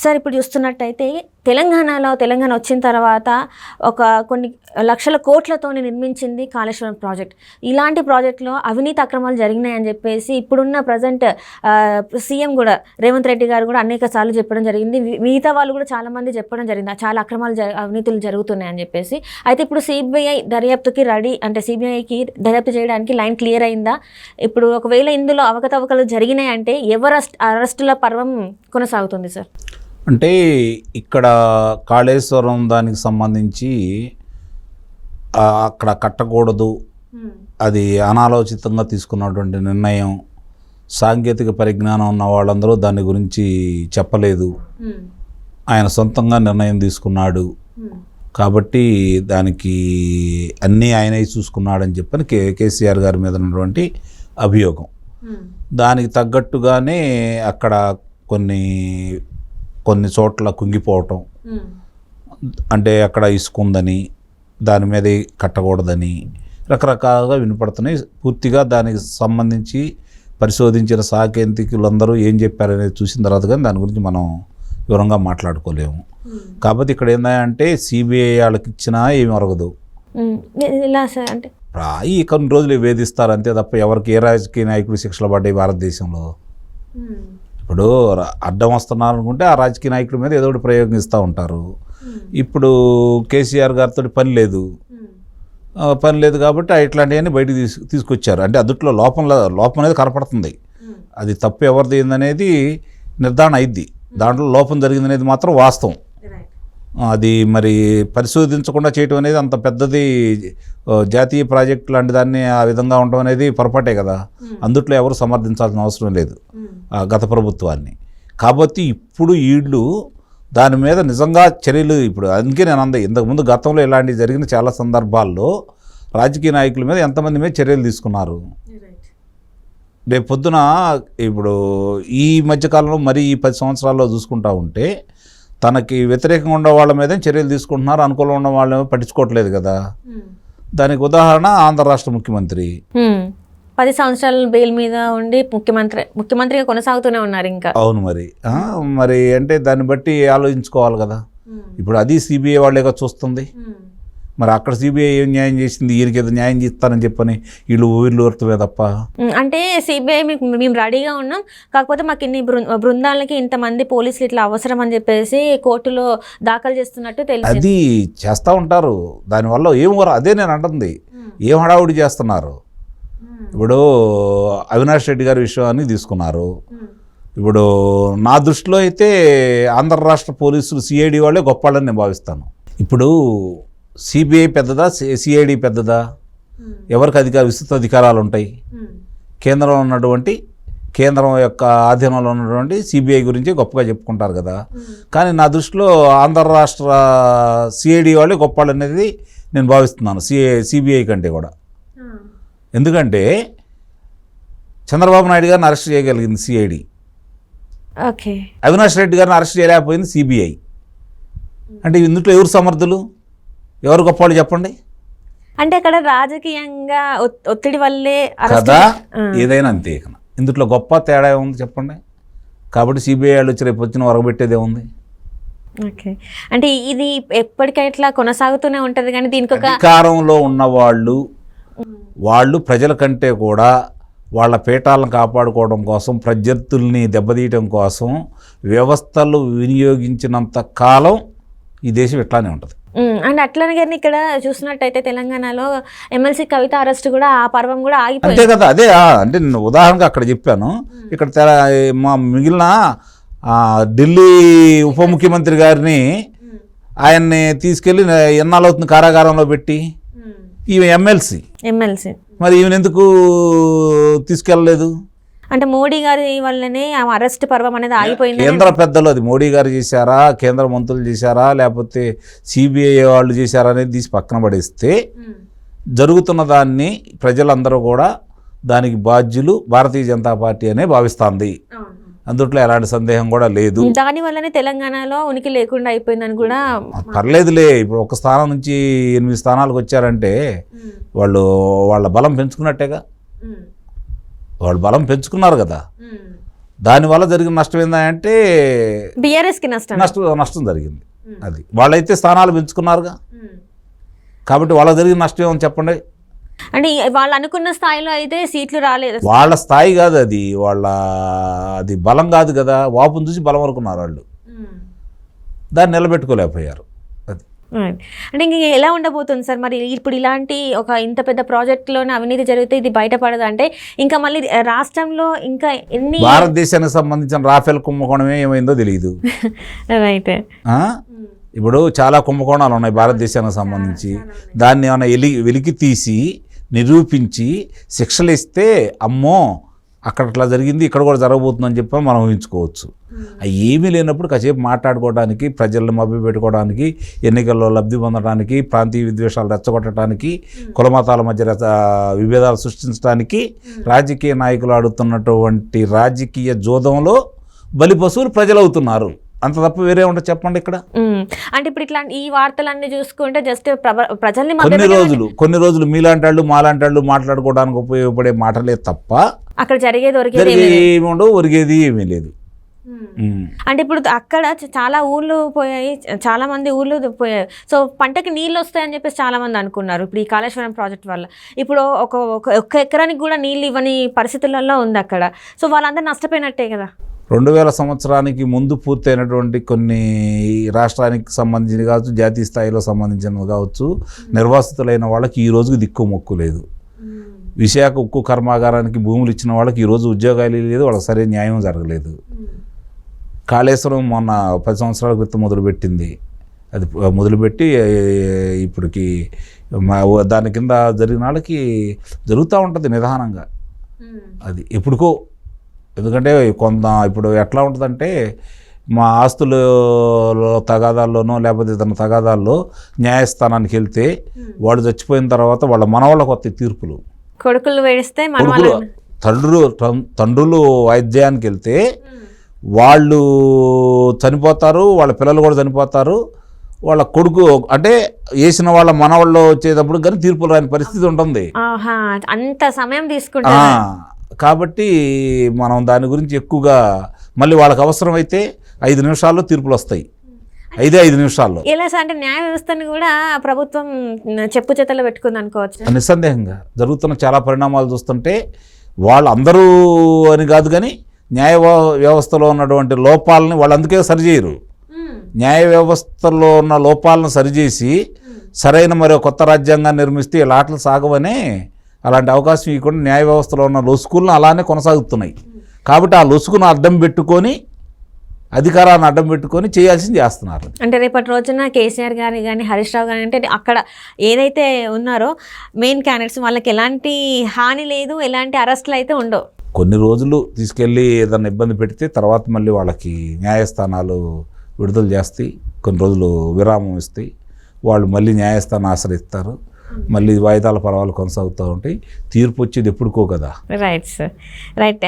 Sir ఇప్పుడు చూస్తున్నట్టయితే తెలంగాణ వచ్చిన తర్వాత కొన్ని లక్షల కోట్లతోని నిర్మించింది కాళేశ్వరం ప్రాజెక్ట్. ఇలాంటి ప్రాజెక్టులో అవినీతి అక్రమాలు జరిగినాయని చెప్పేసి ఇప్పుడున్న ప్రజెంట్ సీఎం కూడా రేవంత్ రెడ్డి గారు కూడా అనేక సార్లు చెప్పడం జరిగింది. మిగతా వాళ్ళు కూడా చాలామంది చెప్పడం జరిగింది చాలా అవినీతులు జరుగుతున్నాయని చెప్పేసి. అయితే ఇప్పుడు సిబిఐ దర్యాప్తుకి సిబిఐకి దర్యాప్తు చేయడానికి లైన్ క్లియర్ అయిందా? ఇప్పుడు ఒకవేళ ఇందులో అవకతవకలు జరిగినాయి అంటే ఎవరు అరెస్టుల పర్వం కొనసాగుతుంది సార్? అంటే ఇక్కడ కాళేశ్వరం దానికి సంబంధించి అక్కడ కట్టకూడదు, అది అనాలోచితంగా తీసుకున్నటువంటి నిర్ణయం. సాంకేతిక పరిజ్ఞానం ఉన్న వాళ్ళందరూ దాని గురించి చెప్పలేదు. ఆయన సొంతంగా నిర్ణయం తీసుకున్నాడు కాబట్టి దానికి అన్నీ ఆయనే చూసుకున్నాడని చెప్పని కేసీఆర్ గారి మీద ఉన్నటువంటి అభియోగం. దానికి తగ్గట్టుగానే అక్కడ కొన్ని చోట్ల కుంగిపోవటం, అంటే అక్కడ ఇసుకుందని దాని మీద కట్టకూడదని రకరకాలుగా వినపడుతున్నాయి. పూర్తిగా దానికి సంబంధించి పరిశోధించిన సాంకేతికులందరూ ఏం చెప్పారనేది చూసిన తర్వాత కానీ దాని గురించి మనం వివరంగా మాట్లాడుకోలేము. కాబట్టి ఇక్కడ ఏంటంటే సిబిఐ వాళ్ళకి ఇచ్చినా ఏమి అరగదు. అంటే ఈ కొన్ని రోజులు వేధిస్తారు అంతే తప్ప ఎవరికి ఏ రాజకీయ నాయకుడు శిక్షలు పడ్డాయి భారతదేశంలో? ఇప్పుడు అడ్డం వస్తున్నారు అనుకుంటే ఆ రాజకీయ నాయకుల మీద ఏదో ఒకటి ప్రయోగిస్తూ ఉంటారు. ఇప్పుడు కేసీఆర్ గారితో పని లేదు కాబట్టి ఇట్లాంటివన్నీ బయటకు తీసుకొచ్చారు. అంటే అందుట్లో లోపం అనేది కనపడుతుంది. అది తప్పు ఎవరిది ఏందనేది నిర్ధారణ అయింది. దాంట్లో లోపం జరిగిందనేది మాత్రం వాస్తవం. అది మరి పరిశోధించకుండా చేయటం అనేది అంత పెద్దది జాతీయ ప్రాజెక్టు లాంటి దాన్ని ఆ విధంగా ఉండటం అనేది పొరపాటే కదా. అందుట్లో ఎవరు సమర్థించాల్సిన అవసరం లేదు గత ప్రభుత్వాన్ని. కాబట్టి ఇప్పుడు వీళ్ళు దాని మీద నిజంగా చర్యలు ఇప్పుడు అందుకే నేను ఇంతకుముందు గతంలో ఇలాంటివి జరిగిన చాలా సందర్భాల్లో రాజకీయ నాయకుల మీద ఎంతమంది మీద చర్యలు తీసుకున్నారు. రేపు పొద్దున ఇప్పుడు ఈ మధ్యకాలంలో మరి ఈ 10 సంవత్సరాల్లో చూసుకుంటా ఉంటే తనకి వ్యతిరేకంగా ఉన్న వాళ్ళ మీద చర్యలు తీసుకుంటున్నారు, అనుకూలంగా ఉన్న వాళ్ళ పట్టించుకోవట్లేదు కదా. దానికి ఉదాహరణ ఆంధ్ర రాష్ట్ర ముఖ్యమంత్రి 10 సంవత్సరాల బెయిల్ మీద ఉండి ముఖ్యమంత్రిగా కొనసాగుతూనే ఉన్నారు ఇంకా. అవును, మరి అంటే దాన్ని బట్టి ఆలోచించుకోవాలి కదా. ఇప్పుడు అది సిబిఐ వాళ్ళేగా చూస్తుంది. మరి అక్కడ సిబిఐ ఏం న్యాయం చేసింది, వీరికి ఏదో న్యాయం చేస్తానని చెప్పని వీళ్ళు ఊరుతువే తప్ప. అంటే సిబిఐ మేము రెడీగా ఉన్నాం, కాకపోతే మాకు ఇన్ని బృందాలకి ఇంతమంది పోలీసులు ఇట్లా అవసరం అని చెప్పేసి కోర్టులో దాఖలు చేస్తున్నట్టు తెలుసు. అది చేస్తూ ఉంటారు. దానివల్ల అదే నేను అంటుంది, ఏం హడావుడి చేస్తున్నారు. ఇప్పుడు అవినాష్ రెడ్డి గారి విషయాన్ని తీసుకున్నారు. ఇప్పుడు నా దృష్టిలో అయితే ఆంధ్ర రాష్ట్ర పోలీసులు సిఐడి వాళ్ళే గొప్పవాళ్ళని నేను భావిస్తాను. ఇప్పుడు సిబిఐ పెద్దదా, సిఐడి పెద్దదా? ఎవరికి విస్తృత అధికారాలు ఉంటాయి? కేంద్రం యొక్క ఆధీనంలో ఉన్నటువంటి సిబిఐ గురించి గొప్పగా చెప్పుకుంటారు కదా. కానీ నా దృష్టిలో ఆంధ్ర రాష్ట్ర సిఐడి వాళ్ళే గొప్పవాళ్ళు అనేది నేను భావిస్తున్నాను సిబిఐ కంటే కూడా. ఎందుకంటే చంద్రబాబు నాయుడు గారిని అరెస్ట్ చేయగలిగింది సిఐడి, అవినాష్ రెడ్డి గారిని అరెస్ట్ చేయలేకపోయింది సిబిఐ. అంటే ఇందులో ఎవరు సమర్థులు, ఎవరు గొప్పవాళ్ళు చెప్పండి? అంటే అక్కడ రాజకీయంగా ఒత్తిడి వల్లే కదా, ఏదైనా అంతే. ఇందులో గొప్ప తేడా ఏముంది చెప్పండి? కాబట్టి సిబిఐ వాళ్ళు వచ్చి రేపు వచ్చిన వరగబెట్టేదే ఉంది. ఓకే, అంటే ఇది ఎప్పటికైనా కొనసాగుతూనే ఉంటుంది. కానీ దీనికి అధికారంలో ఉన్న వాళ్ళు ప్రజల కంటే కూడా వాళ్ళ పీఠాలను కాపాడుకోవడం కోసం, ప్రత్యర్థుల్ని దెబ్బతీయడం కోసం వ్యవస్థలు వినియోగించినంత కాలం ఈ దేశం ఇట్లానే ఉంటుంది. అండ్ అట్లనే కానీ ఇక్కడ చూసినట్టయితే తెలంగాణలో ఎమ్మెల్సీ కవిత అరెస్ట్ కూడా ఆ పర్వం కూడా ఆగిపోయింది. అంతే కదా. అదే అంటే నేను ఉదాహరణగా అక్కడ చెప్పాను. ఇక్కడ మా మిగిలిన ఢిల్లీ ఉప ముఖ్యమంత్రి గారిని ఆయన్ని తీసుకెళ్ళి ఎన్నాళ్ళవుతుంది కారాగారంలో పెట్టి. ఈమె ఎమ్మెల్సీ మరి ఈమెను ఎందుకు తీసుకెళ్ళలేదు? అంటే మోడీ గారి వల్లనే అరెస్ట్ పర్వం అనేది ఆగిపోయింది. కేంద్ర పెద్దలు అది మోడీ గారు చేశారా, కేంద్ర మంత్రులు చేశారా, లేకపోతే సిబిఐ వాళ్ళు చేశారా అనేది తీసి పక్కన పడేస్తే జరుగుతున్న దాన్ని ప్రజలందరూ కూడా దానికి బాధ్యులు భారతీయ జనతా పార్టీ అనే భావిస్తుంది. అందుట్లో ఎలాంటి సందేహం కూడా లేదు. దాని వల్లనే తెలంగాణలో ఉనికి లేకుండా అయిపోయిందని కూడా. పర్లేదులే, ఇప్పుడు ఒక స్థానం నుంచి 8 స్థానాలకు వచ్చారంటే వాళ్ళ బలం పెంచుకున్నట్టేగా. వాళ్ళు బలం పెంచుకున్నారు కదా. దానివల్ల జరిగిన నష్టం ఏంటంటే బీఆర్ఎస్కి నష్టం. నష్టం జరిగింది. అది వాళ్ళైతే స్థానాలు పెంచుకున్నారుగా, కాబట్టి వాళ్ళకి జరిగిన నష్టం ఏమని చెప్పండి. అంటే వాళ్ళు అనుకున్న స్థాయిలో అయితే సీట్లు రాలేదు. వాళ్ళ స్థాయి కాదు అది, అది బలం కాదు కదా, వాపును చూసి బలం అనుకున్నారు వాళ్ళు, దాన్ని నిలబెట్టుకోలేకపోయారు. అది అంటే ఇంక ఎలా ఉండబోతుంది సార్ మరి ఇప్పుడు ఇలాంటి ఒక ఇంత పెద్ద ప్రాజెక్టులోనే అవినీతి జరిగితే ఇది బయటపడదు అంటే ఇంకా మళ్ళీ రాష్ట్రంలో ఇంకా ఎన్ని భారతదేశానికి సంబంధించిన రాఫెల్ కుంభకోణమే ఏమైందో తెలియదు. రైట్. ఇప్పుడు చాలా కుంభకోణాలు ఉన్నాయి భారతదేశానికి సంబంధించి, దాన్ని ఏమైనా వెలికి తీసి నిరూపించి శిక్షలు ఇస్తే అమ్మో అక్కడ అట్లా జరిగింది ఇక్కడ కూడా జరగబోతుందని చెప్పి మనం ఊహించుకోవచ్చు. అవి ఏమీ లేనప్పుడు కాసేపు మాట్లాడుకోవడానికి, ప్రజలను మభ్య పెట్టుకోవడానికి, ఎన్నికల్లో లబ్ధి పొందడానికి, ప్రాంతీయ విద్వేషాలు రెచ్చగొట్టడానికి, కులమతాల మధ్య విభేదాలు సృష్టించడానికి రాజకీయ నాయకులు ఆడుతున్నటువంటి రాజకీయ జోదంలో బలి పశువులు ప్రజలు అవుతున్నారు. అంత తప్ప వేరే ఉంటుంది చెప్పండి ఇక్కడ. అంటే ఇప్పుడు ఇట్లా ఈ వార్తలన్నీ చూసుకుంటే జస్ట్ ప్రజల్ని కొన్ని రోజులు మీలాంటి వాళ్ళు మాలాంటి వాళ్ళు మాట్లాడుకోవడానికి ఉపయోగపడే మాటలే తప్ప అక్కడ జరిగేది ఒరిగేది ఏమీ లేదు. అంటే ఇప్పుడు అక్కడ చాలా ఊళ్ళు పోయాయి, చాలా మంది ఊళ్ళు పోయాయి. సో పంటకి నీళ్ళు వస్తాయని చెప్పేసి చాలా మంది అనుకున్నారు. ఇప్పుడు ఈ కాళేశ్వరం ప్రాజెక్ట్ వల్ల ఇప్పుడు ఒక్క ఎకరానికి కూడా నీళ్ళు ఇవ్వని పరిస్థితులలో ఉంది అక్కడ. సో వాళ్ళందరూ నష్టపోయినట్టే కదా. 2000 సంవత్సరానికి ముందు పూర్తయినటువంటి కొన్ని రాష్ట్రానికి సంబంధించినవి కావచ్చు, జాతీయ స్థాయిలో సంబంధించినవి కావచ్చు, నిర్వాసితులైన వాళ్ళకి ఈ రోజుకి దిక్కు మొక్కు లేదు. విశాఖ ఉక్కు కర్మాగారానికి భూములు ఇచ్చిన వాళ్ళకి ఈరోజు ఉద్యోగాలు లేదు, వాళ్ళకి సరైన న్యాయం జరగలేదు. కాళేశ్వరం మొన్న 10 సంవత్సరాల క్రితం మొదలుపెట్టింది, అది మొదలుపెట్టి ఇప్పటికి దాని కింద జరిగిన వాళ్ళకి జరుగుతూ ఉంటుంది నిదానంగా. అది ఎప్పుడుకో, ఎందుకంటే ఇప్పుడు ఎట్లా ఉంటుందంటే మా ఆస్తుల తగాదాల్లోనో లేకపోతే ఇతర తగాదాల్లో న్యాయస్థానానికి వెళ్తే వాడు చచ్చిపోయిన తర్వాత వాళ్ళ మనవాళ్ళకు వస్తాయి తీర్పులు. కొడుకులు వేస్తే తండ్రులు వైద్యానికి వెళ్తే వాళ్ళు చనిపోతారు, వాళ్ళ పిల్లలు కూడా చనిపోతారు, వాళ్ళ కొడుకు అంటే వేసిన వాళ్ళ మనవాళ్ళు వచ్చేటప్పుడు కానీ తీర్పులు రాని పరిస్థితి ఉంటుంది. అంత సమయం తీసుకుంటా. కాబట్టి మనం దాని గురించి ఎక్కువగా మళ్ళీ వాళ్ళకి అవసరమైతే 5 నిమిషాల్లో తీర్పులు వస్తాయి, 5 నిమిషాల్లో. ఎలా సార్ అంటే న్యాయ వ్యవస్థను కూడా ప్రభుత్వం చెప్పు చేతల్లో పెట్టుకుంది అనుకోవచ్చు. నిస్సందేహంగా జరుగుతున్న చాలా పరిణామాలు చూస్తుంటే వాళ్ళు అందరూ అని కాదు కానీ న్యాయ వ్యవస్థలో ఉన్నటువంటి లోపాలని వాళ్ళు అందుకే సరిచేయరు. న్యాయ వ్యవస్థలో ఉన్న లోపాలను సరిచేసి సరైన మరో కొత్త రాజ్యాంగాన్ని నిర్మిస్తే ఇలా ఆటలు సాగవనే అలాంటి అవకాశం ఇవ్వకుండా న్యాయ వ్యవస్థలో ఉన్న లొసుకులను అలానే కొనసాగుతున్నాయి. కాబట్టి ఆ లొసుకును అడ్డం పెట్టుకొని, అధికారాన్ని అడ్డం పెట్టుకొని చేయాల్సింది చేస్తున్నారు. అంటే రేపటి రోజున కేసీఆర్ గారి కానీ హరీష్ రావు గారి అంటే అక్కడ ఏదైతే ఉన్నారో మెయిన్ క్యాండిడేట్స్ వాళ్ళకి ఎలాంటి హాని లేదు, ఎలాంటి అరెస్టులు అయితే ఉండవు. కొన్ని రోజులు తీసుకెళ్ళి ఏదైనా ఇబ్బంది పెడితే తర్వాత మళ్ళీ వాళ్ళకి న్యాయస్థానాలు విడుదల చేస్తాయి, కొన్ని రోజులు విరామం ఇస్తాయి, వాళ్ళు మళ్ళీ న్యాయస్థానం ఆశ్రయిస్తారు, మళ్ళీ వాయిదాల పర్వాలు కొనసాగుతూ ఉంటాయి. తీర్పు వచ్చేది ఎప్పుడుకో కదా. Right sir, right.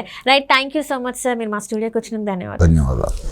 Thank you so much sir, మీరు మా స్టూడియోకి వచ్చినందుకు ధన్యవాదాలు.